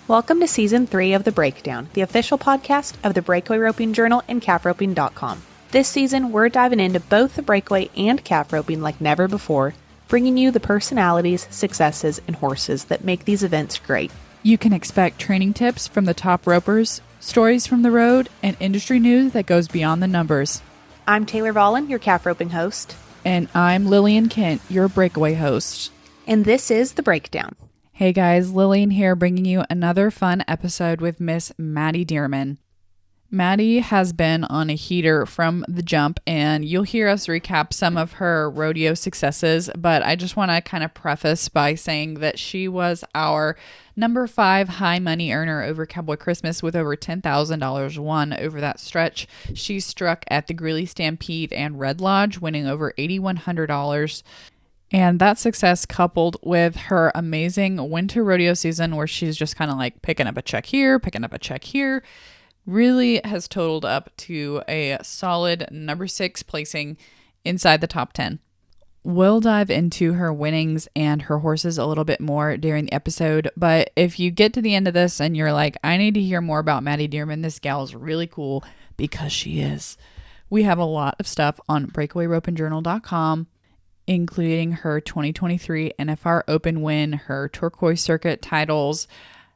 Welcome to Season 3 of The Breakdown, the official podcast of the Breakaway Roping Journal and calfroping.com. This season, we're diving into both the breakaway and calf roping like never before, bringing you the personalities, successes, and horses that make these events great. You can expect training tips from the top ropers, stories from the road, and industry news that goes beyond the numbers. I'm Taylor Vollen, your calf roping host. And I'm Lillian Kent, your breakaway host. And this is The Breakdown. Hey guys, Lillian here bringing you another fun episode with Miss Maddy Deerman. Maddy has been on a heater from the jump, and you'll hear us recap some of her rodeo successes, but I just want to kind of preface by saying that she was our number 5 high money earner over Cowboy Christmas with over $10,000 won over that stretch. She struck at the Greeley Stampede and Red Lodge, winning over $8,100. And that success, coupled with her amazing winter rodeo season where she's just kind of like picking up a check here, really has totaled up to a solid number 6 placing inside the top 10. We'll dive into her winnings and her horses a little bit more during the episode, but if you get to the end of this and you're like, I need to hear more about Maddy Deerman, this gal is really cool, because she is. We have a lot of stuff on breakawayropingjournal.com, including her 2023 NFR Open win, her turquoise circuit titles,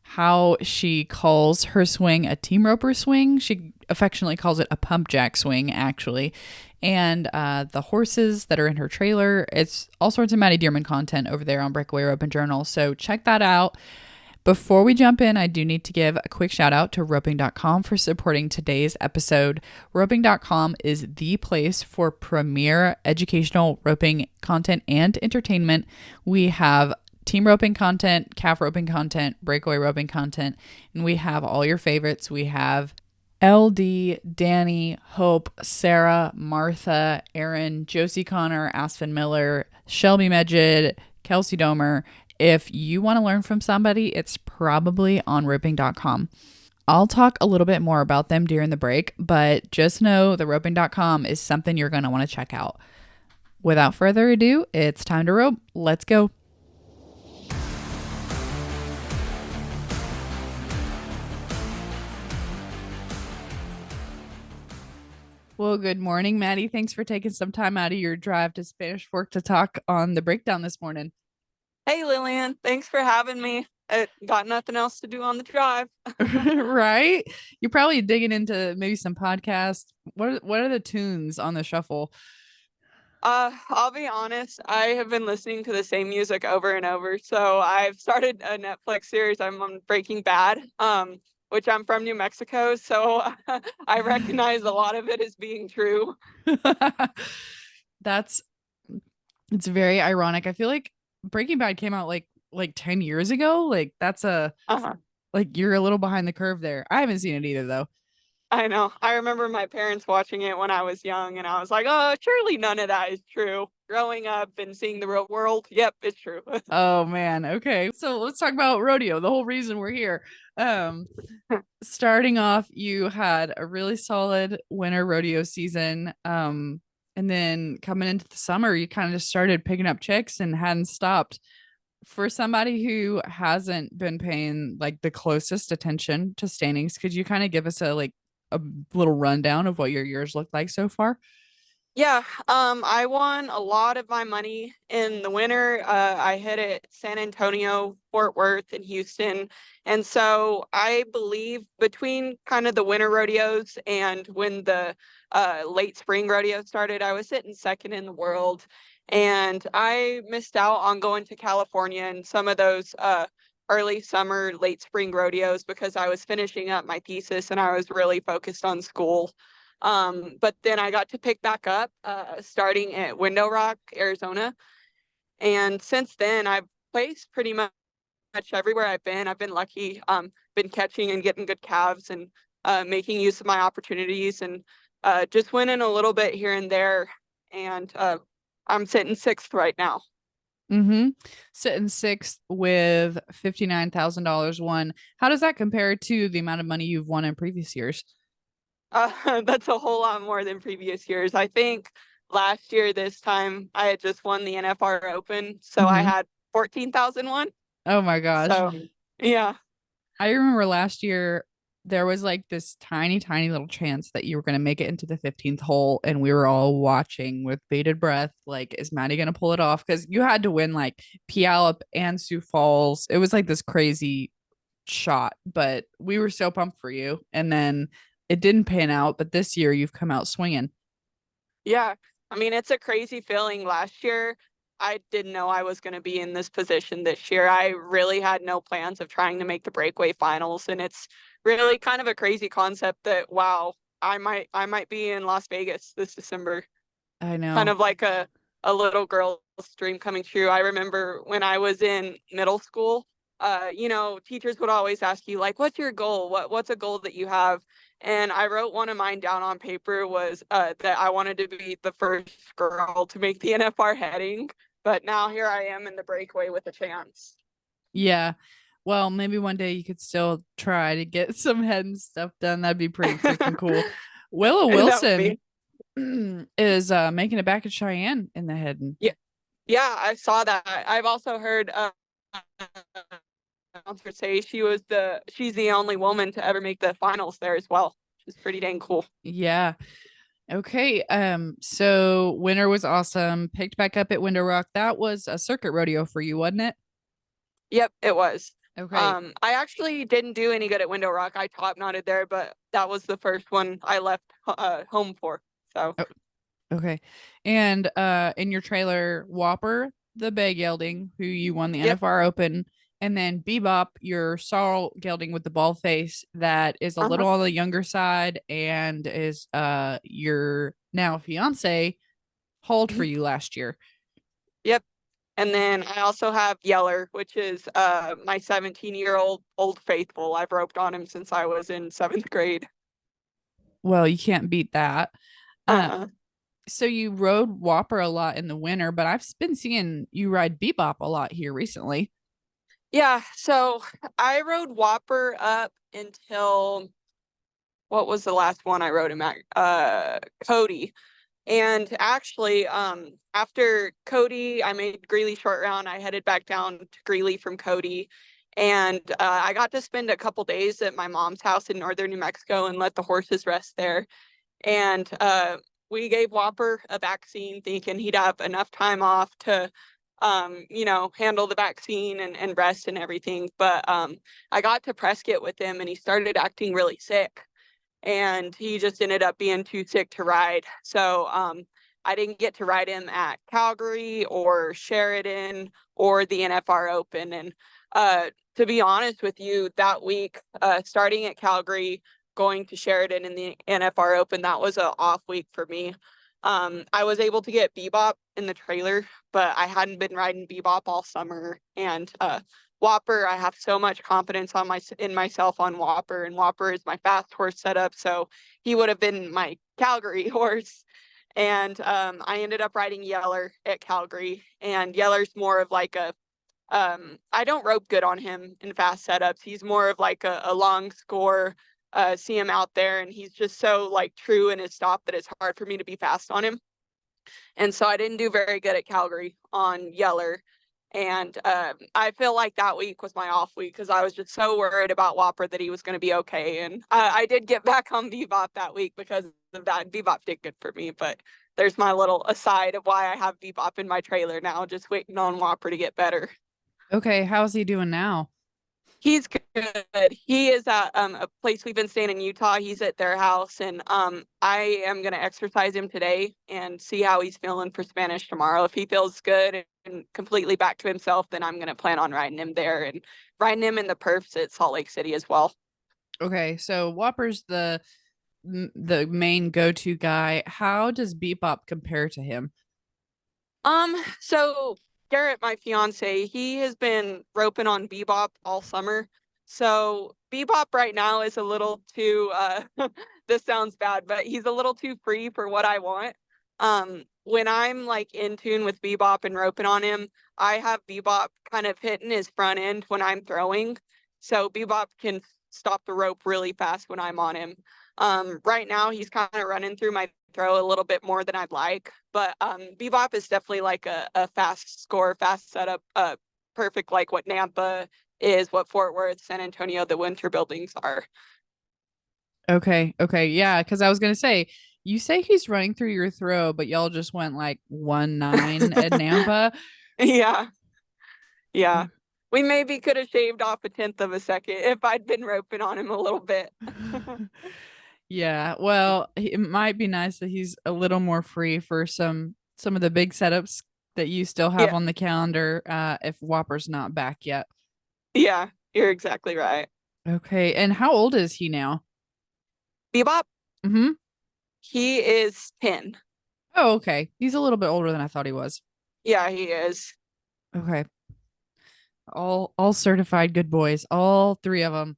how she calls her swing a team roper swing. She affectionately calls it a pump jack swing, actually. And the horses that are in her trailer. It's all sorts of Maddy Deerman content over there on Breakaway Open Journal. So check that out. Before we jump in, I do need to give a quick shout out to roping.com for supporting today's episode. Roping.com is the place for premier educational roping content and entertainment. We have team roping content, calf roping content, breakaway roping content, and we have all your favorites. We have LD, Danny, Hope, Sarah, Martha, Aaron, Josie Connor, Aspen Miller, Shelby Medjid, Kelsey Domer. If you want to learn from somebody, it's probably on roping.com. I'll talk a little bit more about them during the break, but just know the roping.com is something you're going to want to check out. Without further ado, it's time to rope. Let's go. Well, good morning, Maddy. Thanks for taking some time out of your drive to Spanish Fork to talk on the breakdown this morning. Hey, Lillian. Thanks for having me. I got nothing else to do on the drive. Right? You're probably digging into maybe some podcasts. What are the tunes on the shuffle? I'll be honest. I have been listening to the same music over and over. So I've started a Netflix series. I'm on Breaking Bad, which I'm from New Mexico. So I recognize a lot of it as being true. It's very ironic. I feel like Breaking Bad came out like 10 years ago. Like that's like you're a little behind the curve there. I haven't seen it either though. I know. I remember my parents watching it when I was young, and I was like, oh, surely none of that is true. Growing up and seeing the real world. Yep, it's true. Oh man. Okay. So let's talk about rodeo. The whole reason we're here. Starting off, you had a really solid winter rodeo season. And then coming into the summer, you kind of just started picking up chicks and hadn't stopped. For somebody who hasn't been paying like the closest attention to standings, could you kind of give us a little rundown of what your years look like so far? Yeah, I won a lot of my money in the winter. I hit it San Antonio, Fort Worth, and Houston. And so I believe between kind of the winter rodeos and when the late spring rodeo started, I was sitting second in the world. And I missed out on going to California and some of those early summer, late spring rodeos because I was finishing up my thesis and I was really focused on school. But then I got to pick back up starting at Window Rock, Arizona. And since then, I've placed pretty much everywhere I've been. I've been lucky, been catching and getting good calves and making use of my opportunities and just winning a little bit here and there. And I'm sitting 6th right now. Sitting 6th with $59,000 won. How does that compare to the amount of money you've won in previous years? That's a whole lot more than previous years. I think last year, this time, I had just won the NFR Open. So I had 14,001. Oh my gosh. So, yeah. I remember last year there was like this tiny, tiny little chance that you were going to make it into the 15th hole, and we were all watching with bated breath. Like, is Maddie going to pull it off? Because you had to win like Puyallup and Sioux Falls. It was like this crazy shot, but we were so pumped for you. And then it didn't pan out, but this year you've come out swinging. Yeah, I mean, it's a crazy feeling. Last year, I didn't know I was going to be in this position this year. I really had no plans of trying to make the breakaway finals, and it's really kind of a crazy concept that wow, I might be in Las Vegas this December. I Kind know. of like a little girl's dream coming true. I remember when I was in middle school, teachers would always ask you like, "What's your goal? What's a goal that you have?" And I wrote one of mine down on paper was that I wanted to be the first girl to make the NFR heading. But now here I am in the breakaway with a chance. Yeah. Well, maybe one day you could still try to get some head and stuff done. That'd be pretty freaking cool. Willow That would Wilson be. is making it back at Cheyenne in the head. Yeah, yeah, I saw that. I've also heard announcer say she's the only woman to ever make the finals there as well, which is pretty dang cool. Yeah. Okay. So winter was awesome. Picked back up at Window Rock. That was a circuit rodeo for you, wasn't it? Yep, it was. Okay. I actually didn't do any good at Window Rock. I top knotted there, but that was the first one I left home for. So Oh, okay. And in your trailer, Whopper, the bay gelding, who you won the yep. NFR Open, and then Bebop, your sorrel gelding with the bald face that is a Uh-huh. little on the younger side and is your now fiance hauled for you last year. Yep. And then I also have Yeller, which is my 17-year-old old faithful. I've roped on him since I was in 7th grade. Well, you can't beat that. Uh, Uh-uh. so you rode Whopper a lot in the winter, but I've been seeing you ride Bebop a lot here recently. Yeah, so I rode Whopper up until what was the last one I rode him at? Cody. And actually, after Cody, I made Greeley short round. I headed back down to Greeley from Cody. And I got to spend a couple days at my mom's house in northern New Mexico and let the horses rest there. And we gave Whopper a vaccine thinking he'd have enough time off to handle the vaccine and rest and everything. But I got to Prescott with him and he started acting really sick and he just ended up being too sick to ride. So I didn't get to ride him at Calgary or Sheridan or the NFR Open. And to be honest with you, that week, starting at Calgary, going to Sheridan in the NFR Open, that was an off week for me. I was able to get Bebop in the trailer, but I hadn't been riding Bebop all summer. And Whopper, I have so much confidence in myself on Whopper, and Whopper is my fast horse setup, so he would have been my Calgary horse. And I ended up riding Yeller at Calgary, and Yeller's more of like I don't rope good on him in fast setups. He's more of like a long score. See him out there, and he's just so like true in his stop that it's hard for me to be fast on him. And so I didn't do very good at Calgary on Yeller. And I feel like that week was my off week because I was just so worried about Whopper that he was going to be okay. And I did get back on Bebop that week because of that. Bebop did good for me, but there's my little aside of why I have Bebop in my trailer now, just waiting on Whopper to get better. Okay, how's he doing now? He's good. He is at a place we've been staying in Utah. He's at their house, and I am gonna exercise him today and see how he's feeling for Spanish tomorrow. If he feels good and completely back to himself, then I'm gonna plan on riding him there and riding him in the perfs at Salt Lake City as well. Okay, so Whopper's the main go-to guy. How does Bebop compare to him? So Garrett, my fiance, he has been roping on Bebop all summer. So Bebop right now is a little too this sounds bad, but he's a little too free for what I want. When I'm like in tune with Bebop and roping on him, I have Bebop kind of hitting his front end when I'm throwing. So Bebop can stop the rope really fast when I'm on him. Right now he's kind of running through my throw a little bit more than I'd like, but Bebop is definitely like a fast score, fast setup, perfect like what Nampa is what Fort Worth, San Antonio, the winter buildings are. Okay. Yeah. Cause I was going to say, you say he's running through your throat, but y'all just went like 1-9 at Nampa. Yeah. Yeah. We maybe could have shaved off a tenth of a second if I'd been roping on him a little bit. Yeah. Well, it might be nice that he's a little more free for some of the big setups that you still have Yeah. on the calendar if Whopper's not back yet. Yeah. You're exactly right. Okay. And how old is he now? Bebop, Mm-hmm. he is 10. Oh, okay. He's a little bit older than I thought he was. Yeah, he is. Okay. All certified good boys, all three of them.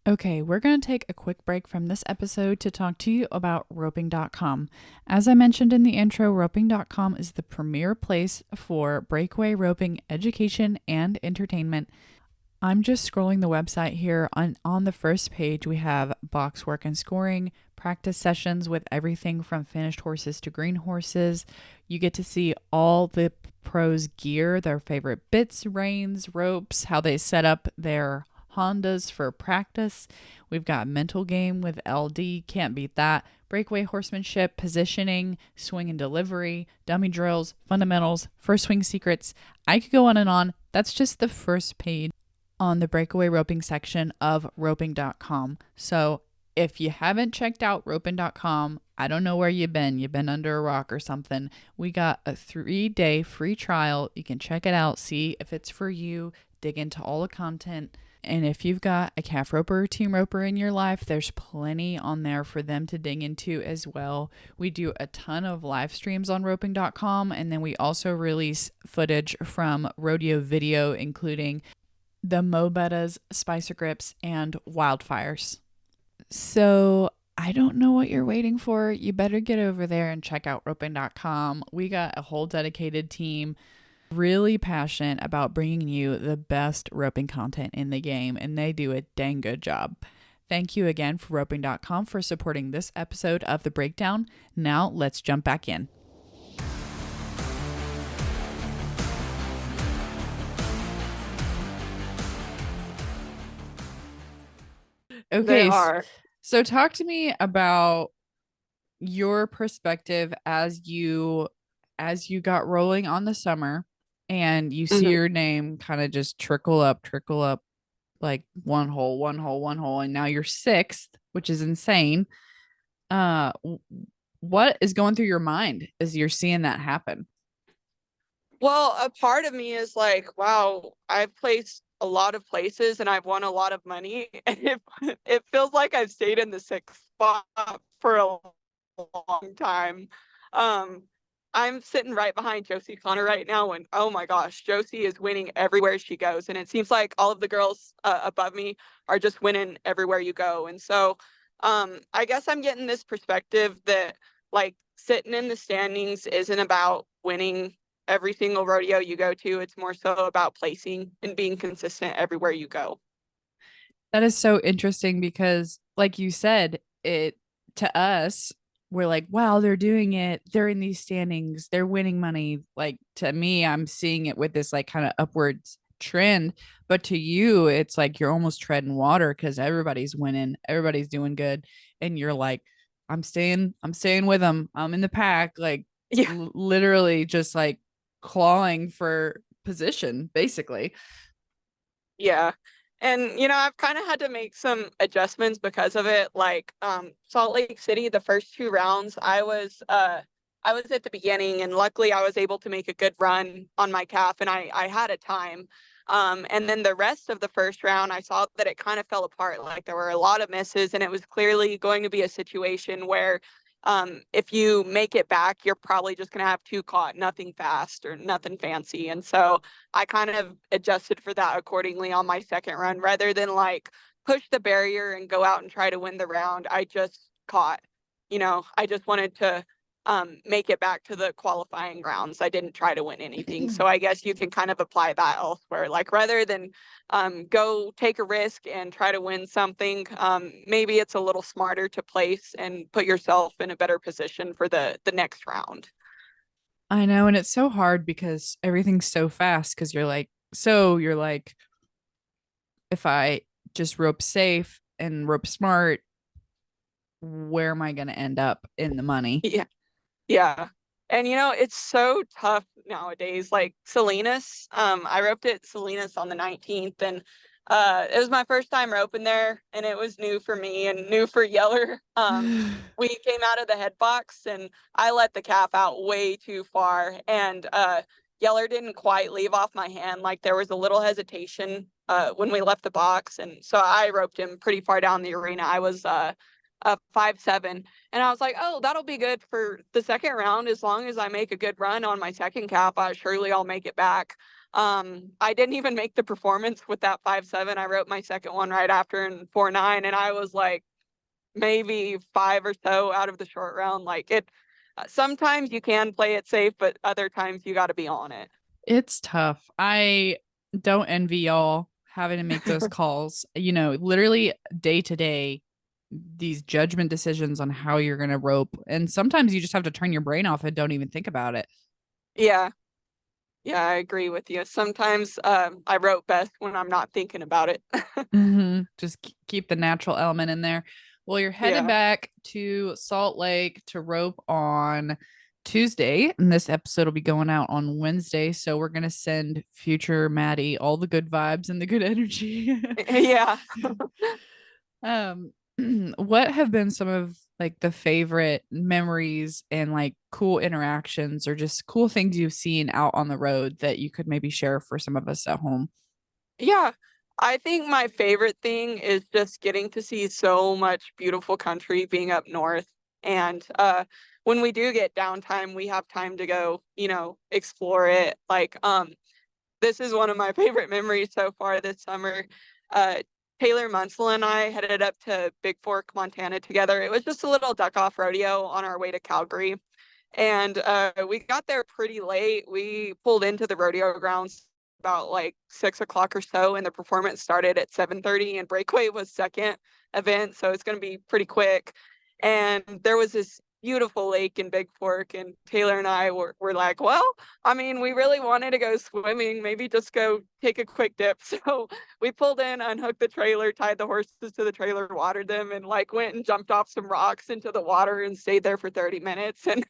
Okay, we're going to take a quick break from this episode to talk to you about roping.com. As I mentioned in the intro, roping.com is the premier place for breakaway roping education and entertainment. I'm just scrolling the website here. On the first page, we have box work and scoring, practice sessions with everything from finished horses to green horses. You get to see all the pros' gear, their favorite bits, reins, ropes, how they set up their Hondas for practice. We've got mental game with LD, can't beat that. Breakaway horsemanship, positioning, swing and delivery, dummy drills, fundamentals, first swing secrets. I could go on and on. That's just the first page on the breakaway roping section of roping.com. So if you haven't checked out roping.com, I don't know where you've been. You've been under a rock or something. We got a 3-day free trial. You can check it out, see if it's for you, dig into all the content. And if you've got a calf roper or team roper in your life, there's plenty on there for them to dig into as well. We do a ton of live streams on roping.com, and then we also release footage from rodeo video, including the Mo Bettas, Spicer Grips, and Wildfires. So I don't know what you're waiting for. You better get over there and check out roping.com. We got a whole dedicated team really passionate about bringing you the best roping content in the game, and they do a dang good job. Thank you again for roping.com for supporting this episode of The Breakdown. Now let's jump back in. Okay, so talk to me about your perspective as you got rolling on the summer and you see your name kind of just trickle up like one hole, and now you're 6th, which is insane. What is going through your mind as you're seeing that happen? Well, a part of me is like, wow, I've placed a lot of places and I've won a lot of money. And it feels like I've stayed in the 6th spot for a long time. I'm sitting right behind Josie Connor right now, and oh my gosh, Josie is winning everywhere she goes. And it seems like all of the girls above me are just winning everywhere you go. And so I guess I'm getting this perspective that like sitting in the standings isn't about winning every single rodeo you go to. It's more so about placing and being consistent everywhere you go. That is so interesting because, like you said, it to us, we're like, wow, they're doing it. They're in these standings. They're winning money. Like to me, I'm seeing it with this like kind of upwards trend. But to you, it's like you're almost treading water because everybody's winning. Everybody's doing good. And you're like, I'm staying with them. I'm in the pack. Like literally just like clawing for position, basically. Yeah. And I've kind of had to make some adjustments because of it. Like Salt Lake City, the first 2 rounds, I was at the beginning, and luckily I was able to make a good run on my calf, and I had a time. And then the rest of the first round, I saw that it kind of fell apart. Like there were a lot of misses, and it was clearly going to be a situation where if you make it back, you're probably just going to have 2 caught, nothing fast or nothing fancy. And so I kind of adjusted for that accordingly on my second run, rather than like push the barrier and go out and try to win the round. I just caught, I just wanted to make it back to the qualifying rounds. I didn't try to win anything. So I guess you can kind of apply that elsewhere. Like rather than go take a risk and try to win something, maybe it's a little smarter to place and put yourself in a better position for the next round. I know, and it's so hard because everything's so fast because you're like, if I just rope safe and rope smart, where am I going to end up in the money? Yeah. Yeah. And it's so tough nowadays. Like Salinas, I roped at Salinas on the 19th, and it was my first time roping there, and it was new for me and new for Yeller. We came out of the head box and I let the calf out way too far, and Yeller didn't quite leave off my hand. Like there was a little hesitation when we left the box, and so I roped him pretty far down the arena. I was 5'7", and I was like, oh, that'll be good for the second round. As long as I make a good run on my second cap, surely I'll make it back. I didn't even make the performance with that 5'7". I wrote my second one right after in 4'9", and I was like maybe 5 or so out of the short round. Like it, sometimes you can play it safe, but other times you got to be on it. It's tough. I don't envy y'all having to make those calls, literally day to day, these judgment decisions on how you're going to rope. And sometimes you just have to turn your brain off and don't even think about it. Yeah. Yeah, I agree with you. Sometimes I wrote best when I'm not thinking about it. Just keep the natural element in there. Well, you're headed back to Salt Lake to rope on Tuesday, and this episode will be going out on Wednesday. So we're going to send future Maddy all the good vibes and the good energy. Yeah. What have been some of like the favorite memories and like cool interactions or just cool things you've seen out on the road that you could maybe share for some of us at home? Yeah. I think my favorite thing is just getting to see so much beautiful country being up north. And when we do get downtime, we have time to go, explore it. Like this is one of my favorite memories so far this summer. Uh Taylor Munsell and I headed up to Big Fork, Montana together. It was just a little duck off rodeo on our way to Calgary. And we got there pretty late. We pulled into the rodeo grounds about like 6 o'clock or so, and the performance started at 7:30, and Breakaway was second event, so it's going to be pretty quick. And there was this beautiful lake in Big Fork, and Taylor and I were like, well, I mean, we really wanted to go swimming, maybe just go take a quick dip. So we pulled in, unhooked the trailer, tied the horses to the trailer, watered them, and like went and jumped off some rocks into the water and stayed there for 30 minutes. And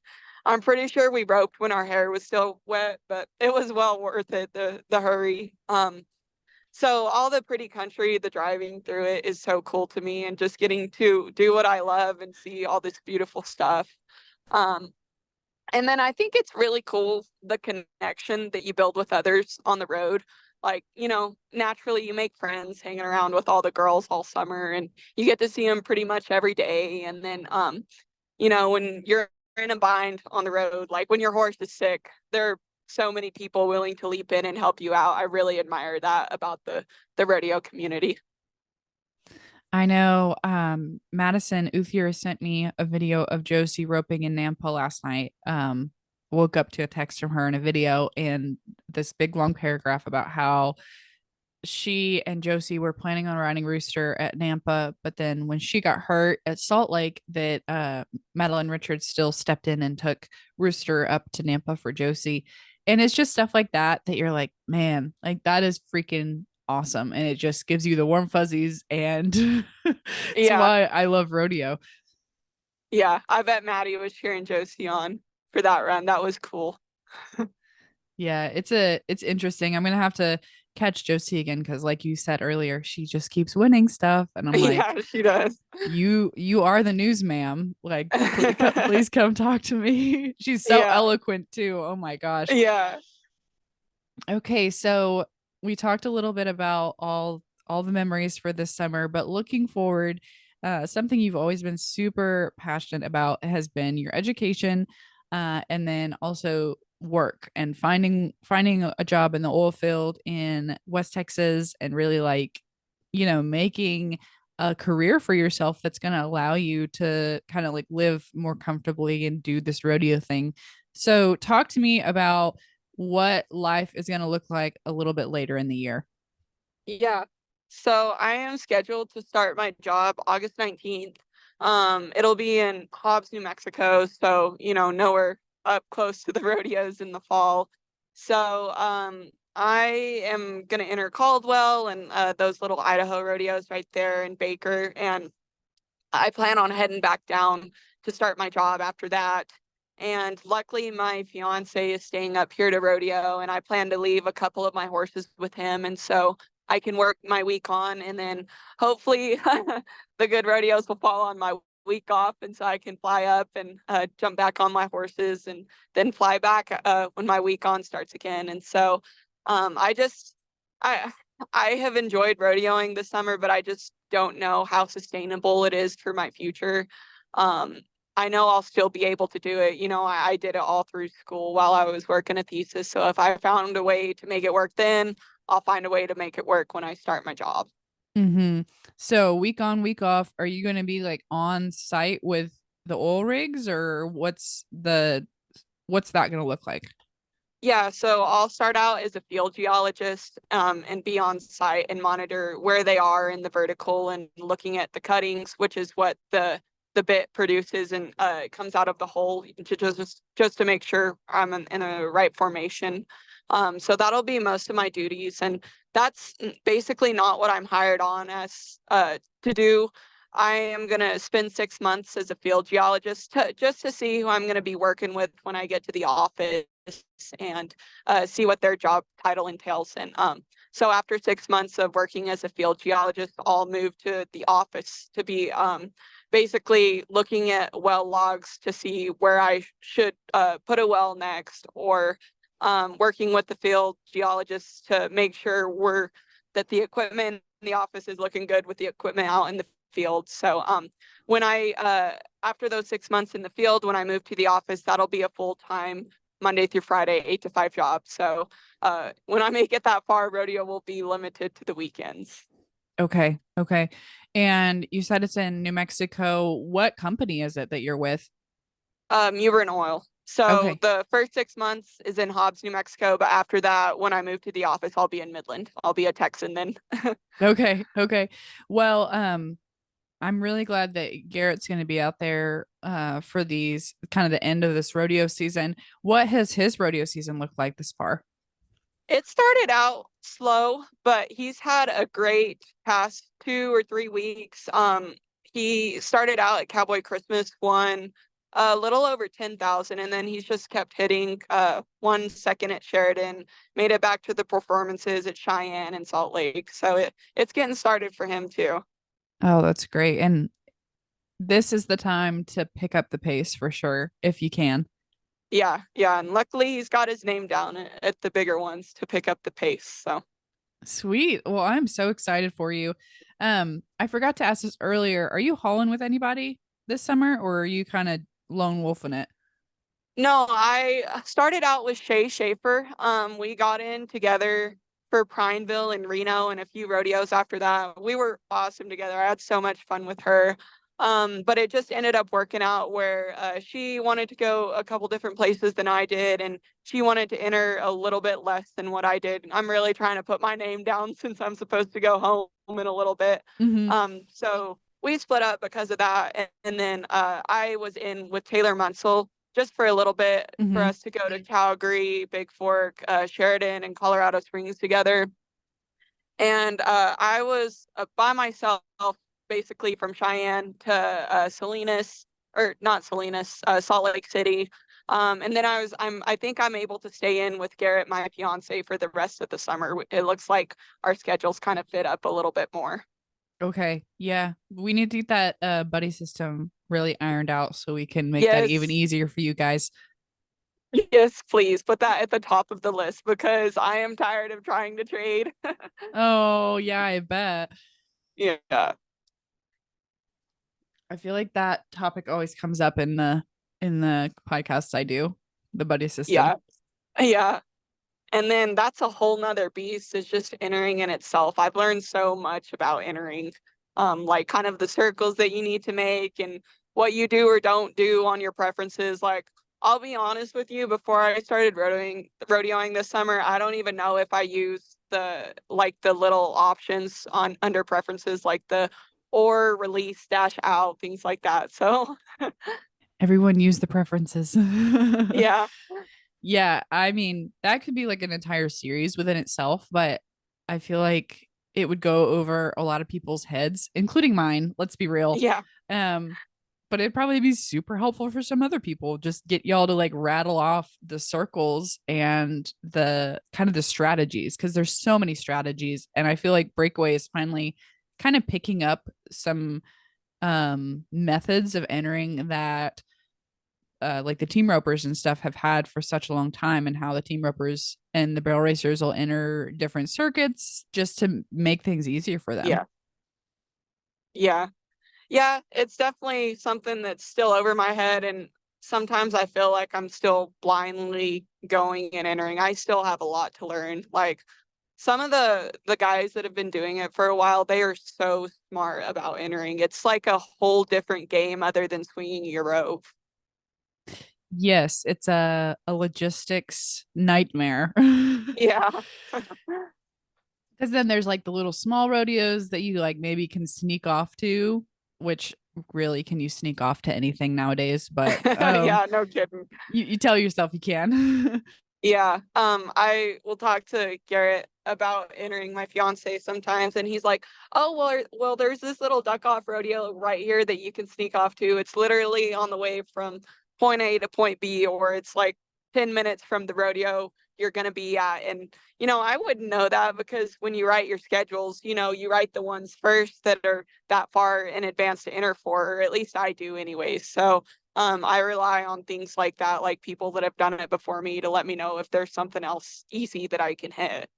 I'm pretty sure we roped when our hair was still wet, but it was well worth it, the hurry. So all the pretty country, the driving through it is so cool to me, and just getting to do what I love and see all this beautiful stuff. Um, and then I think it's really cool, the connection that you build with others on the road. Like, naturally you make friends hanging around with all the girls all summer, and you get to see them pretty much every day. And then, when you're in a bind on the road, like when your horse is sick, there are so many people willing to leap in and help you out. I really admire that about the rodeo community. I know Madison Uthier sent me a video of Josie roping in Nampa last night. Woke up to a text from her in a video and this big long paragraph about how she and Josie were planning on riding Rooster at Nampa, but then when she got hurt at Salt Lake, that Madeline Richards still stepped in and took Rooster up to Nampa for Josie. And it's just stuff like that you're like, man, like that is freaking awesome. And it just gives you the warm fuzzies. And it's why I love rodeo. Yeah, I bet Maddy was cheering Josie on for that run. That was cool. Yeah, it's interesting. I'm gonna have to catch Josie again because, like you said earlier, she just keeps winning stuff, and I'm like, yeah, she does. You are the news, ma'am. Like, please come talk to me. She's so eloquent too. Oh my gosh. Yeah. Okay, so we talked a little bit about all the memories for this summer, but looking forward, something you've always been super passionate about has been your education, and then also work and finding a job in the oil field in West Texas and really like, making a career for yourself that's going to allow you to kind of like live more comfortably and do this rodeo thing. So, talk to me about what life is going to look like a little bit later in the year. Yeah. So I am scheduled to start my job August 19th. It'll be in Hobbs, New Mexico, so nowhere up close to the rodeos in the fall. So I am gonna enter Caldwell and those little Idaho rodeos right there in Baker, and I plan on heading back down to start my job after that. And luckily, my fiance is staying up here to rodeo, and I plan to leave a couple of my horses with him. And so I can work my week on, and then hopefully the good rodeos will fall on my week off. And so I can fly up and jump back on my horses and then fly back when my week on starts again. And so I just, I, I have enjoyed rodeoing this summer, but I just don't know how sustainable it is for my future. Um, I know I'll still be able to do it. I did it all through school while I was working a thesis. So if I found a way to make it work then, I'll find a way to make it work when I start my job. Mm-hmm. So week on, week off, are you going to be like on site with the oil rigs, or what's that going to look like? Yeah, so I'll start out as a field geologist, and be on site and monitor where they are in the vertical and looking at the cuttings, which is what the bit produces, and it comes out of the hole to just to make sure I'm in the right formation. So that'll be most of my duties, and that's basically not what I'm hired on as to do. I am gonna spend 6 months as a field geologist just to see who I'm gonna be working with when I get to the office and see what their job title entails. And so after 6 months of working as a field geologist, I'll move to the office to be basically looking at well logs to see where I should put a well next, or working with the field geologists to make sure that the equipment in the office is looking good with the equipment out in the field. So when I after those 6 months in the field, when I move to the office, that'll be a full-time Monday through Friday, 8 to 5 job. So when I make it that far, rodeo will be limited to the weekends. Okay. Okay. And you said it's in New Mexico. What company is it that you're with? Muber and Oil. So Okay. the first 6 months is in Hobbs, New Mexico, but after that, when I move to the office, I'll be in Midland. I'll be a Texan then. Okay. Okay. Well, I'm really glad that Garrett's going to be out there for these kind of the end of this rodeo season. What has his rodeo season looked like this far? It started out slow, but he's had a great past 2 or 3 weeks. He started out at Cowboy Christmas, won a little over 10,000, and then he's just kept hitting. 1 second at Sheridan, made it back to the performances at Cheyenne and Salt Lake. So it's getting started for him too. Oh, that's great. And this is the time to pick up the pace for sure, if you can. Yeah, yeah, and luckily he's got his name down at the bigger ones to pick up the pace. So Sweet. Well, I'm so excited for you. I forgot to ask this earlier. Are you hauling with anybody this summer, or are you kind of lone wolfing it? no, I started out with Shay Schaefer. We got in together for Prineville and Reno and a few rodeos after that. We were awesome together. I had so much fun with her. But it just ended up working out where she wanted to go a couple different places than I did, and she wanted to enter a little bit less than what I did. I'm really trying to put my name down since I'm supposed to go home in a little bit. Mm-hmm. So we split up because of that, and then I was in with Taylor Munsell just for a little bit for Mm-hmm. us to go to Calgary, Big Fork, Sheridan, and Colorado Springs together. And I was by myself basically from Cheyenne to Salinas, or not Salinas, Salt Lake City. And then I think I'm able to stay in with Garrett, my fiance, for the rest of the summer. It looks like our schedules kind of fit up a little bit more. Okay. Yeah. We need to get that buddy system really ironed out so we can make that even Yes, easier for you guys. yes, please put that at the top of the list because I am tired of trying to trade. Oh, yeah, I bet. Yeah, I feel like that topic always comes up in the podcasts I do, the buddy system. yeah, yeah. And then that's a whole nother beast, is just entering in itself. I've learned so much about entering. like kind of the circles that you need to make and what you do or don't do on your preferences. Like, I'll be honest with you, before I started rodeoing this summer, I don't even know if I use the little options on under preferences, like the or, release, dash out, things like that. So Everyone use the preferences. yeah. Yeah, I mean, that could be like an entire series within itself, but I feel like it would go over a lot of people's heads, including mine, let's be real. Yeah. Um, but it'd probably be super helpful for some other people. Just get y'all to like rattle off the circles and the kind of the strategies, because there's so many strategies. And I feel like Breakaway is finally kind of picking up some methods of entering that like the team ropers and stuff have had for such a long time, and how the team ropers and the barrel racers will enter different circuits just to make things easier for them. Yeah. Yeah. Yeah, it's definitely something that's still over my head, and sometimes I feel like I'm still blindly going and entering. I still have a lot to learn. Like, some of the guys that have been doing it for a while, they are so smart about entering. It's like a whole different game other than swinging your rope. Yes, it's a logistics nightmare. Yeah. Because then there's like the little small rodeos that you like maybe can sneak off to, which really, can you sneak off to anything nowadays? But Yeah, no kidding. you tell yourself you can. Yeah. I will talk to Garrett about entering, my fiance, sometimes, and he's like, "Oh, well, there's this little duck off rodeo right here that you can sneak off to. It's literally on the way from point A to point B, or it's like 10 minutes from the rodeo you're going to be at." And, I wouldn't know that, because when you write your schedules, you write the ones first that are that far in advance to enter for, or at least I do anyways. So, I rely on things like that, like people that have done it before me, to let me know if there's something else easy that I can hit.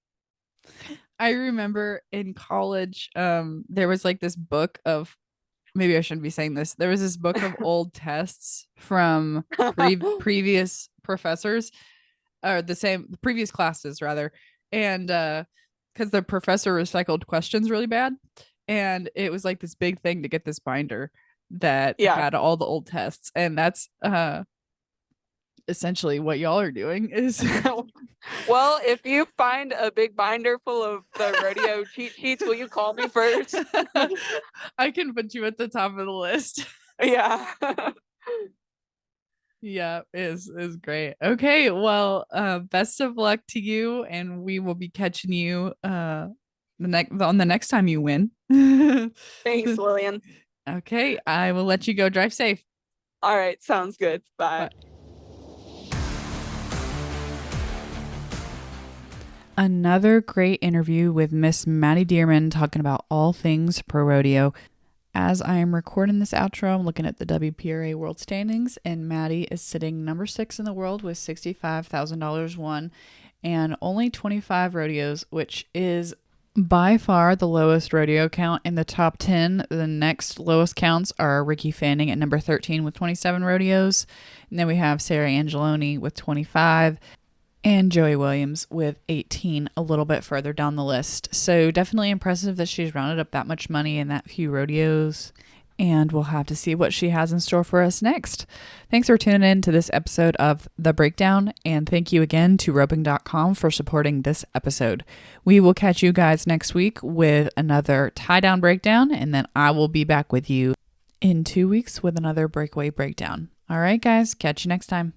I remember in college, there was like this book of, maybe I shouldn't be saying this. There was this book of old tests from previous professors, or the previous classes rather. And because the professor recycled questions really bad. And it was like this big thing to get this binder that Yeah. had all the old tests. And that's essentially what y'all are doing is Well, if you find a big binder full of the rodeo cheat sheets, will you call me first? I can put you at the top of the list. Yeah. Yeah, is great. Okay, well, best of luck to you, and we will be catching you on the next time you win. Thanks, Lillian. Okay, I will let you go. Drive safe. All right, sounds good. Bye. Bye. Another great interview with Miss Maddy Deerman, talking about all things ProRodeo. As I am recording this outro, I'm looking at the WPRA World Standings, and Maddy is sitting number 6 in the world with $65,000 won and only 25 rodeos, which is by far the lowest rodeo count in the top 10. The next lowest counts are Ricky Fanning at number 13 with 27 rodeos. And then we have Sarah Angeloni with 25. And Joey Williams with 18, a little bit further down the list. So definitely impressive that she's rounded up that much money in that few rodeos. And we'll have to see what she has in store for us next. Thanks for tuning in to this episode of The Breakdown. And thank you again to roping.com for supporting this episode. We will catch you guys next week with another tie down breakdown. And then I will be back with you in 2 weeks with another breakaway breakdown. All right, guys, catch you next time.